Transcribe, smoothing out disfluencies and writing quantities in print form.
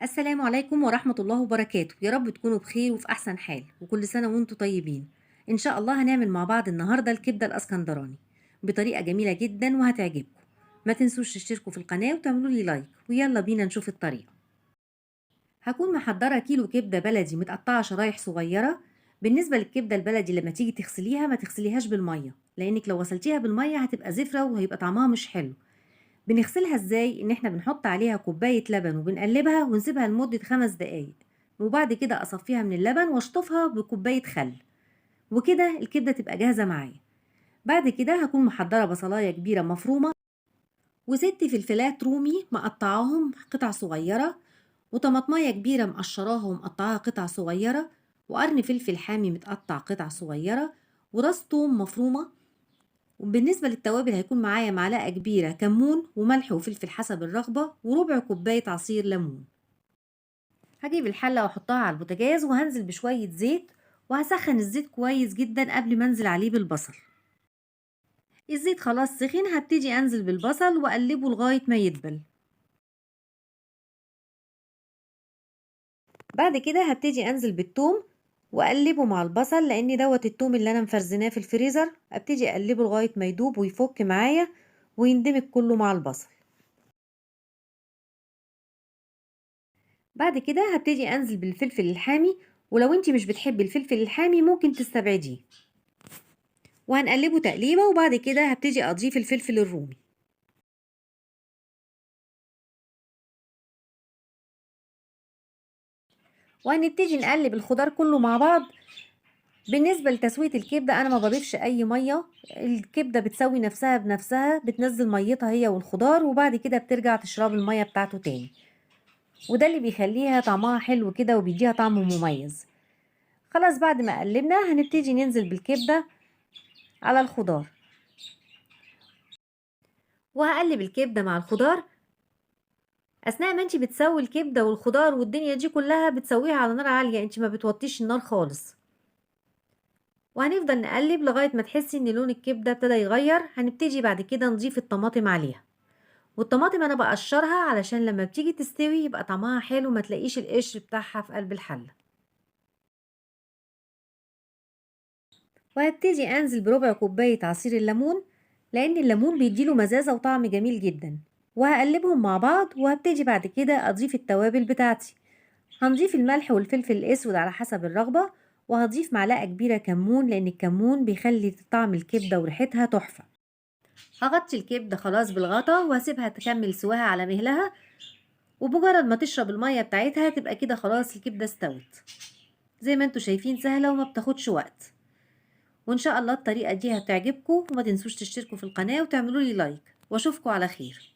السلام عليكم ورحمة الله وبركاته. يا رب تكونوا بخير وفي أحسن حال، وكل سنة وانتم طيبين. إن شاء الله هنعمل مع بعض النهاردة الكبدة الأسكندراني بطريقة جميلة جدا وهتعجبكم. ما تنسوش تشتركوا في القناة وتعملوا لي لايك، ويلا بينا نشوف الطريقة. هكون محضرة كيلو كبدة بلدي متقطعة شرايح صغيرة. بالنسبة للكبدة البلدي لما تيجي تغسليها ما تغسليهاش بالمية، لأنك لو غسلتيها بالمية هتبقى زفرة وهيبقى طعمها مش حلو. بنغسلها ازاي؟ ان احنا بنحط عليها كوباية لبن وبنقلبها ونسيبها لمدة 5 دقايق، وبعد كده اصفيها من اللبن واشطفها بكوباية خل، وكده الكبدة تبقى جاهزة معايا. بعد كده هكون محضرة بصلاية كبيرة مفرومة، وست فلفلات رومي مقطعاهم قطع صغيرة، وطماطمية كبيرة مقشراها ومقطعاها قطع صغيرة، وقرن فلفل حامي متقطع قطع صغيرة، وراس توم مفرومة. وبالنسبة للتوابل هيكون معايا معلقة كبيرة كمون وملح وفلفل حسب الرغبة، وربع كوباية عصير ليمون. هجيب الحلة واحطها على البوتاجاز وهنزل بشوية زيت، وهسخن الزيت كويس جدا قبل ما انزل عليه بالبصل. الزيت خلاص سخن، هبتدي انزل بالبصل واقلبه لغاية ما يدبل. بعد كده هبتدي انزل بالثوم واقلبه مع البصل، لان دوت الثوم اللي انا مفرزناه في الفريزر. ابتدي اقلبه لغاية ما يدوب ويفك معايا ويندمج كله مع البصل. بعد كده هبتدي انزل بالفلفل الحامي، ولو انتي مش بتحبي الفلفل الحامي ممكن تستبعديه. وهنقلبه تقليبه، وبعد كده هبتدي اضيف الفلفل الرومي. وهنبتدي نقلب الخضار كله مع بعض. بالنسبه لتسويه الكبده انا ما بضيفش اي ميه، الكبده بتسوي نفسها بنفسها، بتنزل ميتها هي والخضار، وبعد كده بترجع تشرب الميه بتاعته تاني، وده اللي بيخليها طعمها حلو كده وبيديها طعم مميز. خلاص بعد ما قلبنا هنبتدي ننزل بالكبده على الخضار، وهقلب الكبده مع الخضار. اثناء ما انت بتسوي الكبده والخضار والدنيا دي كلها بتسويها على نار عاليه، انت ما بتوطيش النار خالص. وهنفضل نقلب لغايه ما تحسي ان لون الكبده ابتدى يغير. هنبتدي بعد كده نضيف الطماطم عليها، والطماطم انا بقشرها علشان لما بتيجي تستوي يبقى طعمها حلو، ما تلاقيش القشر بتاعها في قلب الحله. وهبتدي انزل بربع كوبايه عصير الليمون، لان الليمون بيديله مزازه وطعم جميل جدا. وهقلبهم مع بعض، وهبتدي بعد كده اضيف التوابل بتاعتي. هنضيف الملح والفلفل الاسود على حسب الرغبة، وهضيف معلقة كبيرة كمون، لان الكمون بيخلي طعم الكبدة وريحتها تحفة. هغطي الكبدة خلاص بالغطا وهسيبها تكمل سواها على مهلها، وبمجرد ما تشرب المية بتاعتها تبقى كده خلاص الكبدة استوت. زي ما انتوا شايفين سهلة وما بتاخدش وقت، وان شاء الله الطريقة دي هتعجبكم. وما تنسوش تشتركوا في القناة وتعملوا لي لايك، واشوفكم على خير.